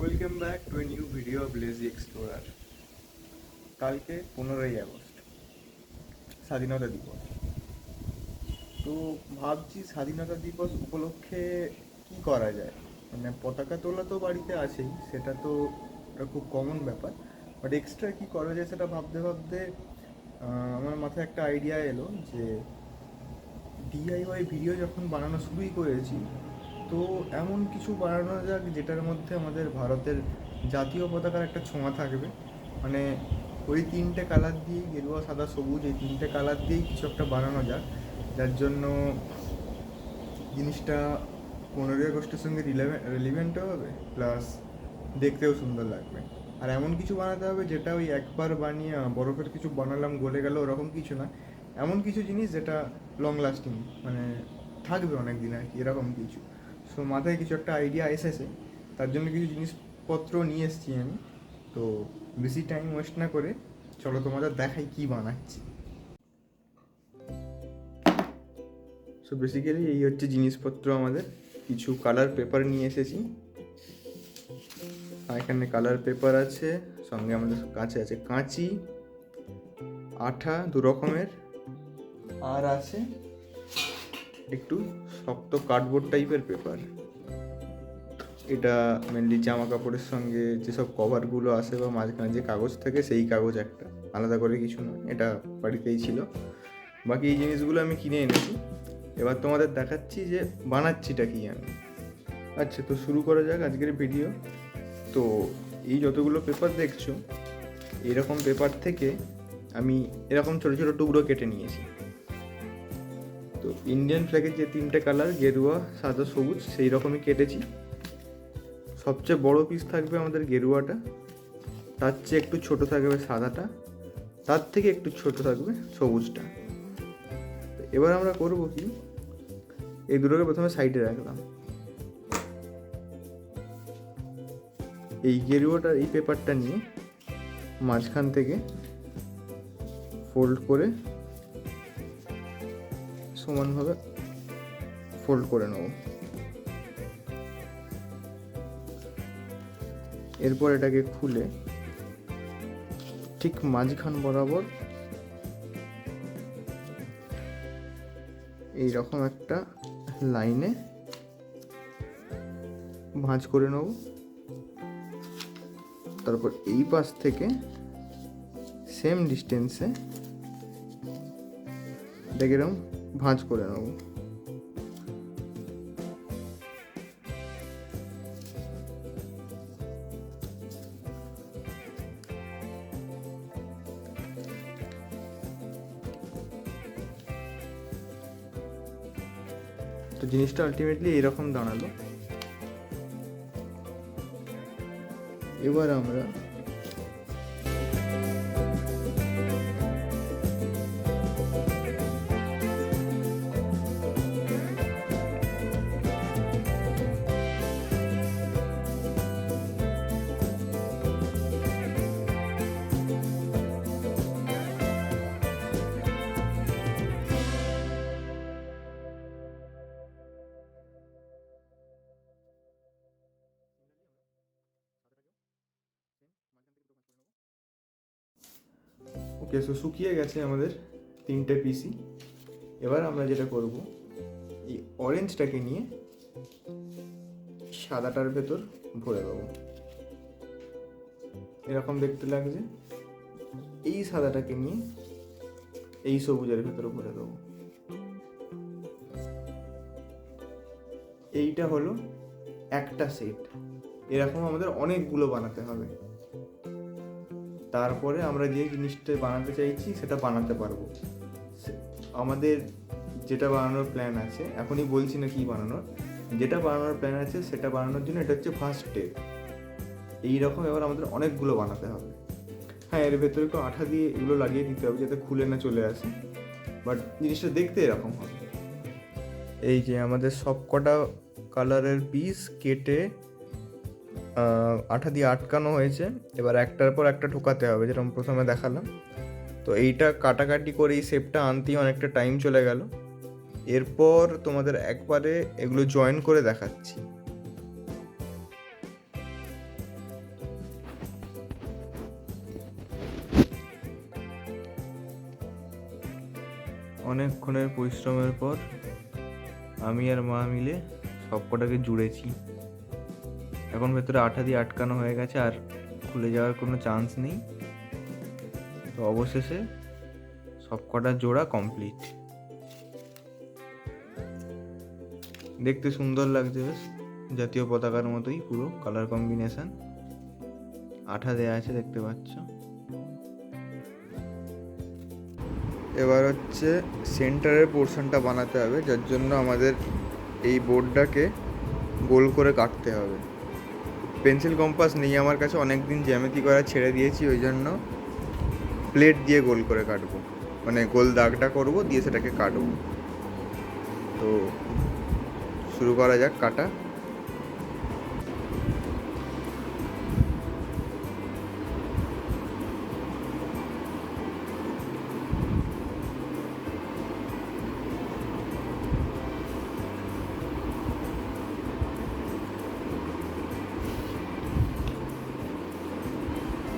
Welcome back to a new video of lazy explorer. কালকে 15ই August, স্বাধীনতা দিবস। তো ভাবছি স্বাধীনতা দিবস উপলক্ষে কি করা যায়। মানে পতাকা তোলা তো বাড়িতে আছেই, সেটা তো একটা খুব কমন ব্যাপার। বাট এক্সট্রা কি করা যায় সেটা ভাবতে ভাবতে আমার মাথায় একটা আইডিয়া এলো যে ডিআইওয়াই ভিডিও যখন বানানো শুরুই করেছি, তো এমন কিছু বানানো যাক যেটার মধ্যে আমাদের ভারতের জাতীয় পতাকার একটা ছোঁয়া থাকবে। মানে ওই তিনটে কালার দিয়ে, গেরুয়া সাদা সবুজ, এই তিনটে কালার দিয়েই কিছু একটা বানানো যাক, যার জন্য জিনিসটা 15ই আগস্টের সঙ্গে রিলেভেন্টও হবে, প্লাস দেখতেও সুন্দর লাগবে। আর এমন কিছু বানাতে হবে যেটা ওই একবার বানিয়ে বরফের কিছু বানালাম গলে গেল ওরকম কিছু না। এমন কিছু জিনিস যেটা লং লাস্টিং, মানে থাকবে অনেক দিন আর কি, এরকম কিছু। সো মাথায় কিছু একটা আইডিয়া এসেছে, তার জন্য কিছু জিনিসপত্র নিয়ে এসেছি আমি। তো বেশি টাইম ওয়েস্ট না করে চলো তোমাদের দেখাই কি বানাচ্ছি। সো বেসিক্যালি এই হচ্ছে জিনিসপত্র আমাদের। কিছু কালার পেপার নিয়ে এসেছি, আর এখানে কালার পেপার আছে, সঙ্গে আমাদের কাছে আছে কাঁচি, আঠা 2 রকমের, আর আছে একটু শক্ত কার্ডবোর্ড টাইপের পেপার। এটা মেনলি জামা কাপড়ের সঙ্গে যেসব কভারগুলো আসে বা মাঝখানে যে কাগজ থাকে সেই কাগজ, একটা আলাদা করে কিছু নয়, এটা বাড়িতেই ছিল। বাকি এই জিনিসগুলো আমি কিনে এনেছি। এবার তোমাদের দেখাচ্ছি যে বানাচ্ছিটা কি আমি। আচ্ছা, তো শুরু করা যাক আজকের ভিডিও। তো এই যতগুলো পেপার দেখছো, এরকম পেপার থেকে আমি এরকম ছোটো ছোটো টুকরো কেটে নিয়েছি। তো ইন্ডিয়ান ফ্ল্যাগের যে তিনটে কালার, গেরুয়া সাদা সবুজ, সেই রকমই কেটেছি। সবচেয়ে বড় পিস থাকবে আমাদের গেরুয়াটা, তার চেয়ে একটু ছোট থাকবে সাদাটা, তার থেকে একটু ছোট থাকবে সবুজটা। এবার আমরা করব কি, এই দুটোকে প্রথমে সাইডে রাখলাম। এই গেরুয়াটার এই পেপারটা নিয়ে মাঝখান থেকে ফোল্ড করে সমানভাবে ফোল্ড করে নেব। এরপর এটাকে খুলে ঠিক মাঝখান বরাবর এইরকম একটা লাইনে ভাঁজ করে নেব। তারপর এই পাশ থেকে সেম ডিস্টেন্সে এটাকে এরকম ভাঁজ করে নেব। তো জিনিসটা আলটিমেটলি এরকম দাঁড়ালো। এবার আমরা ওকে, সো শুকিয়ে গেছে আমাদের তিনটে পিসি। এবার আমরা যেটা করব, এই অরেঞ্জটাকে নিয়ে সাদাটার ভেতর ভরে দেবো। এরকম দেখতে লাগছে। এই সাদাটাকে নিয়ে এই সবুজের ভেতরে ভরে দেবো। এইটা হলো একটা সেট। এরকম আমাদের অনেকগুলো বানাতে হবে। তারপরে আমরা যে জিনিসটা বানাতে চাইছি সেটা বানাতে পারবো। আমাদের যেটা বানানোর প্ল্যান আছে, এখনই বলছি না কি বানানোর, যেটা বানানোর প্ল্যান আছে সেটা বানানোর জন্য এটা হচ্ছে ফার্স্ট স্টেপ। এইরকম এবার আমাদের অনেকগুলো বানাতে হবে। হ্যাঁ, এর ভেতরে একটু আঠা দিয়ে এগুলো লাগিয়ে দিতে হবে যাতে খুলে না চলে আসে, বাট জিনিসটা দেখতে এরকম হবে। এই যে আমাদের সব কটা কালারের পিস কেটে আঠা দিয়ে আটকানো হয়েছে। এবার একটার পর একটা ঠোকাতে হবে, যেরকম প্রথমে দেখালাম। তো এইটা কাটাকাটি করে এই শেপটা আনতেই অনেকটা টাইম চলে গেল। এরপর তোমাদের একবারে এগুলো জয়েন করে দেখাচ্ছি। অনেকক্ষণের পরিশ্রমের পর আমি আর মা মিলে সবকটাকে জুড়েছি। এখন ভেতরে আঠা দিয়ে আটকানো হয়ে গেছে, আর খুলে যাওয়ার কোনো চান্স নেই। তো অবশেষে সবকটা জোড়া কমপ্লিট। দেখতে সুন্দর লাগছে, বেশ জাতীয় পতাকার মতোই পুরো কালার কম্বিনেশন। আঠা দেয়া আছে দেখতে পাচ্ছ। এবার হচ্ছে সেন্টারের পোর্শনটা বানাতে হবে, যার জন্য আমাদের এই বোর্ডটাকে গোল করে কাটতে হবে। পেন্সিল কম্পাস নেই আমার কাছে, অনেক দিন জ্যামিতি করা ছেড়ে দিয়েছি, ওই জন্য প্লেট দিয়ে গোল করে কাটবো, মানে গোল দাগটা করব দিয়ে সেটাকে কাটবো। তো শুরু করা যাক কাটা।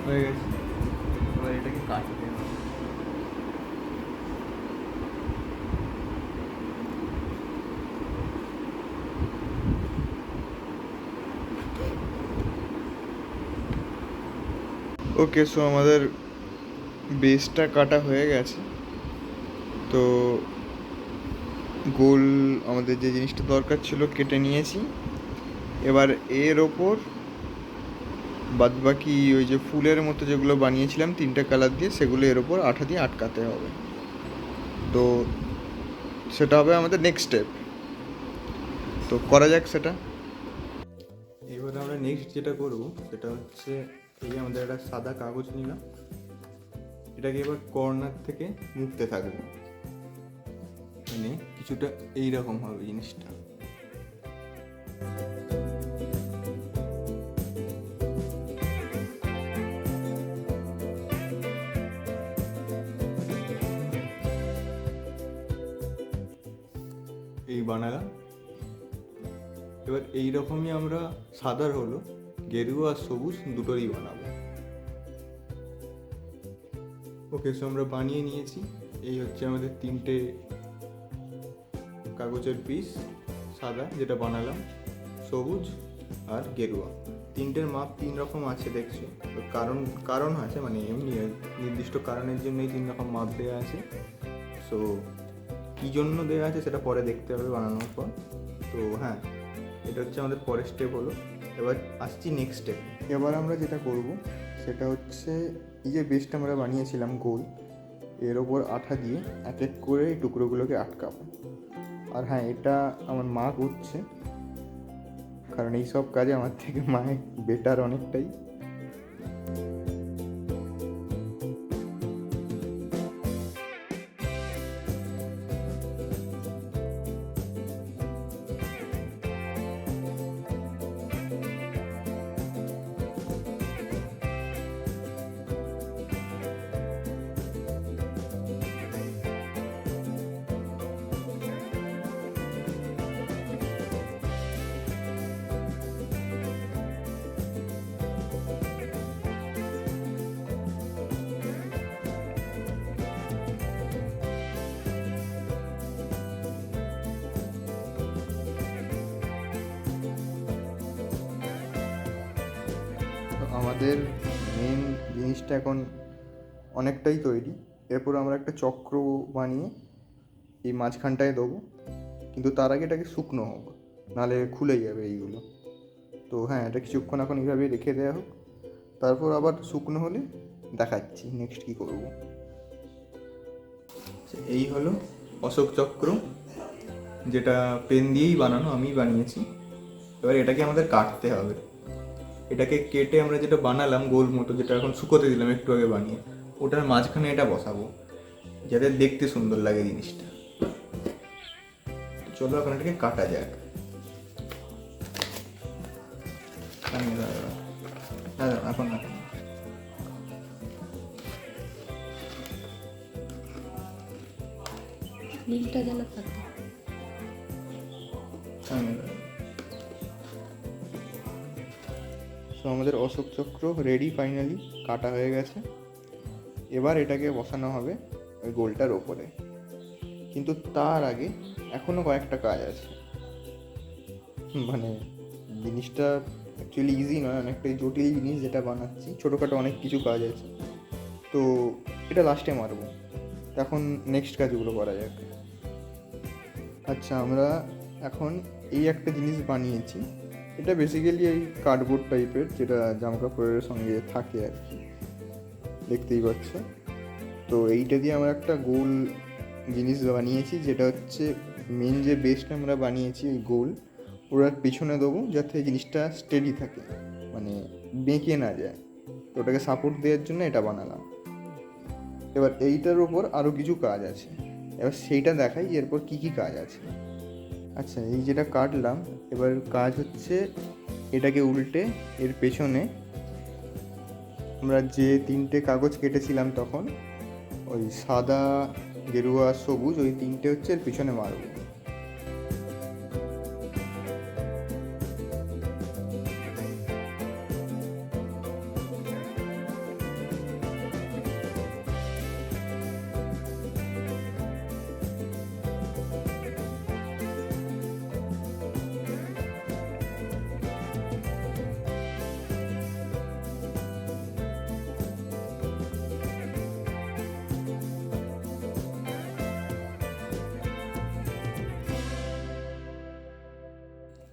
হয়ে গেছে, এবার এটাকে কাটতে হবে। ওকে, সো আমাদের বেসটা কাটা হয়ে গেছে। তো গোল আমাদের যে জিনিসটা দরকার ছিল কেটে নিয়েছি। এবার এর ওপর বাদবাকি ওই যে ফুলের মতো যেগুলো বানিয়েছিলাম 3টে কালার দিয়ে, সেগুলো এর ওপর আঠা দিয়ে আটকাতে হবে। তো সেটা হবে আমাদের নেক্সট স্টেপ। তো করা যাক সেটা। এবার আমরা নেক্সট যেটা করব সেটা হচ্ছে, এই যে আমাদের একটা সাদা কাগজ নিলাম, এটাকে এবার কর্নার থেকে মুড়তে থাকবো, মানে কিছুটা এইরকম হবে জিনিসটা। এই বানালাম। এবার এইরকমই আমরা সাদার হলো গেরুয়া আর সবুজ দুটোরই বানাবো। ওকে, সো আমরা বানিয়ে নিয়েছি। এই হচ্ছে আমাদের 3টে কাগজের পিস, সাদা যেটা বানালাম, সবুজ আর গেরুয়া। 3টের মাপ 3 রকম আছে দেখছো। তো কারণ আছে, মানে এমনি নির্দিষ্ট কারণের জন্য এই 3 রকম মাপ দেওয়া আছে। সো কী জন্য দেওয়া আছে সেটা পরে দেখতে হবে বানানোর পর। তো হ্যাঁ, এটা হচ্ছে আমাদের পরের স্টেপ হলো। এবার আসছি নেক্সট স্টেপ। এবার আমরা যেটা করব সেটা হচ্ছে, এই যে বেসটা আমরা বানিয়েছিলাম গোল, এর ওপর আঠা দিয়ে এক এক করে এই টুকরোগুলোকে আটকাবো। আর হ্যাঁ, এটা আমার মা করছে, কারণ এই সব কাজে আমার থেকে মায়ের বেটার অনেকটাই। আমাদের মেন জিনিসটা এখন অনেকটাই তৈরি। এরপর আমরা একটা চক্র বানিয়ে এই মাঝখানটায় দেবো, কিন্তু তার আগে এটাকে শুকনো হোক, নাহলে খুলে যাবে এইগুলো। তো হ্যাঁ, এটা কিছুক্ষণ এখন এইভাবে রেখে দেওয়া হোক, তারপর আবার শুকনো হলে দেখাচ্ছি নেক্সট কী করব। এই হলো অশোক চক্র, যেটা পেন দিয়েই বানানো, আমিই বানিয়েছি। এবার এটাকে আমাদের কাটতে হবে। এটাকে কেটে আমরা যেটা বানালাম গোল মতো, যেটা এখন শুকোতে দিলাম একটু আগে বানিয়ে, ওটার মাঝখানে এটা বসাবো যাতে দেখতে সুন্দর লাগে জিনিসটা। চলো এখন এটাকে কাটা যাক। এখন না, নীলটা যেন থাকে। তো আমাদের অশোক চক্র রেডি, ফাইনালি কাটা হয়ে গেছে। এবার এটাকে বসানো হবে ওই গোলটার ওপরে। কিন্তু তার আগে এখনও কয়েকটা কাজ আছে। মানে জিনিসটা অ্যাকচুয়ালি ইজি নয়, অনেকটাই জটিল জিনিস যেটা বানাচ্ছি, ছোটোখাটো অনেক কিছু কাজ আছে। তো এটা লাস্টে মারবো, এখন নেক্সট কাজগুলো করা যাক। আচ্ছা, আমরা এখন এই একটা জিনিস বানিয়েছি, এটা বেসিক্যালি এই কার্ডবোর্ড টাইপের, যেটা জামাকাপড়ের সঙ্গে থাকে আর কি, দেখতেই পাচ্ছ। তো এইটা দিয়ে আমরা একটা গোল জিনিস বানিয়েছি, যেটা হচ্ছে মেন যে বেসটা আমরা বানিয়েছি ওই গোল, ওটার পিছনে দেবো যাতে জিনিসটা স্টেডি থাকে, মানে বেঁকে না যায়। তো ওটাকে সাপোর্ট দেওয়ার জন্য এটা বানালাম। এবার এইটার ওপর আরও কিছু কাজ আছে, এবার সেইটা দেখাই এরপর কী কী কাজ আছে। আচ্ছা, এই যেটা কাটলাম, এবার কাজ হচ্ছে এটাকে উল্টে এর পেছনে আমরা যে 3টে কাগজ কেটেছিলাম তখন, ওই সাদা, গেরুয়া, সবুজ, ওই 3টে হচ্ছে এর পিছনে মারবো।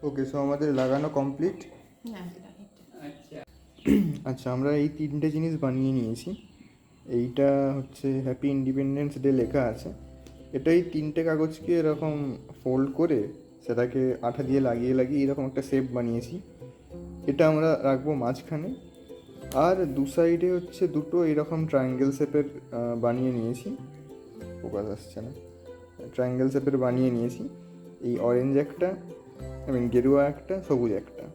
ওকে, সো আমাদের লাগানো কমপ্লিট। আচ্ছা, আমরা এই 3টে জিনিস বানিয়ে নিয়েছি। এইটা হচ্ছে হ্যাপি ইন্ডিপেন্ডেন্স ডে লেখা আছে। এটা এই 3টে কাগজকে এরকম ফোল্ড করে সেটাকে আঠা দিয়ে লাগিয়ে লাগিয়ে এরকম একটা শেপ বানিয়েছি। এটা আমরা রাখবো মাঝখানে, আর দু সাইডে হচ্ছে দুটো এরকম ট্রায়াঙ্গেল শেপের বানিয়ে নিয়েছি। ফোকাস আসছে না। ট্রায়াঙ্গেল শেপের বানিয়ে নিয়েছি, এই অরেঞ্জ একটা, গেরুয়া একটা, সবুজ একটা,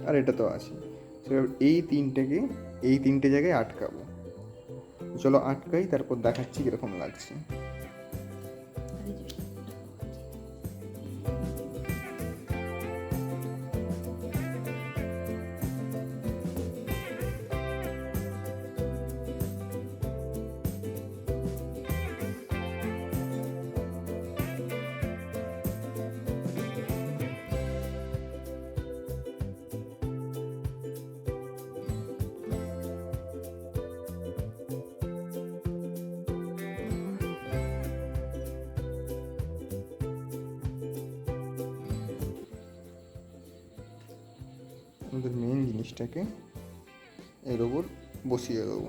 আর এটা তো আছে। এই 3টেকে এই 3টে জায়গায় আটকাবো। চলো আটকাই, তারপর দেখাচ্ছি কীরকম লাগছে। আমাদের মেন জিনিসটাকে এর ওপর বসিয়ে দেবো,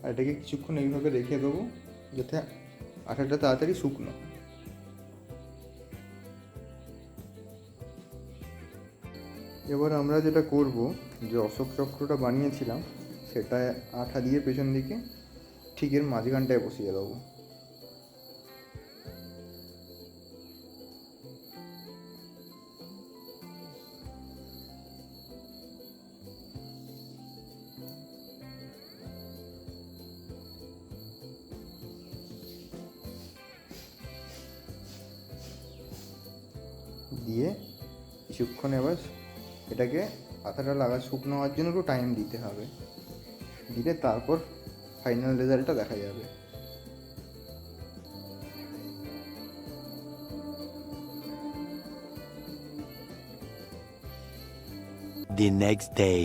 আর এটাকে কিছুক্ষণ এইভাবে রেখে দেবো যাতে আঠাটা তাড়াতাড়ি শুকনো। এবার আমরা যেটা করব, যে অশোক চক্রটা বানিয়েছিলাম সেটা আঠা দিয়ে পেছন দিকে ঠিক এর মাঝখানটায় বসিয়ে দেবো। দিয়ে কিছুক্ষণ এবার এটাকে আঠাটা লাগা শুকনো হওয়ার জন্য একটু টাইম দিতে হবে, দিলে তারপর ফাইনাল রেজাল্টটা দেখা যাবে। The next day.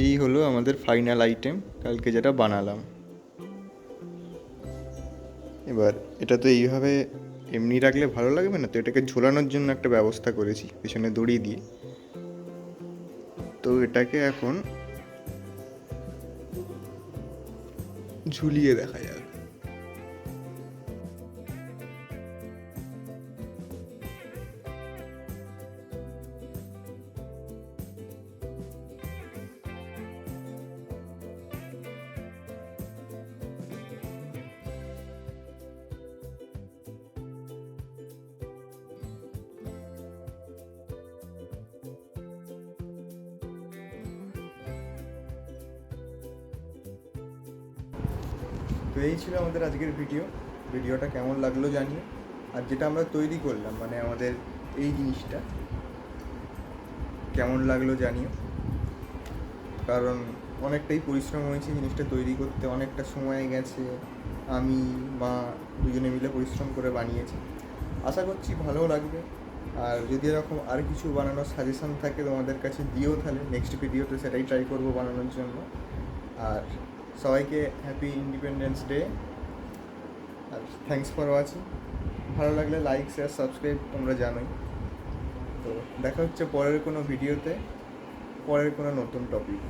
এই হলো আমাদের ফাইনাল আইটেম কালকে যেটা বানালাম। এবার এটা তো এইভাবে এমনি রাখলে ভালো লাগবে না, তো এটাকে ঝোলানোর জন্য একটা ব্যবস্থা করেছি পিছনে দড়ি দিয়ে। তো এটাকে এখন ঝুলিয়ে দেখা যাক। এই ছিল আমাদের আজকের ভিডিওটা কেমন লাগলো জানিও। আর যেটা আমরা তৈরি করলাম মানে আমাদের এই জিনিসটা কেমন লাগলো জানিও, কারণ অনেকটাই পরিশ্রম হয়েছে জিনিসটা তৈরি করতে, অনেকটা সময় গেছে, আমি মা দুজনে মিলে পরিশ্রম করে বানিয়েছি। আশা করছি ভালো লাগবে। আর যদি এরকম আর কিছু বানানোর সাজেশান থাকে তোমাদের কাছে দিও, তাহলে নেক্সট ভিডিওতে সেটাই ট্রাই করবো বানানোর জন্য। আর সবাইকে হ্যাপি ইন্ডিপেন্ডেন্স ডে, আর থ্যাঙ্কস ফর ওয়াচিং। ভালো লাগলে লাইক শেয়ার সাবস্ক্রাইব তোমরা জানোই। তো দেখা হচ্ছে পরের কোনো ভিডিওতে, পরের কোনো নতুন টপিক।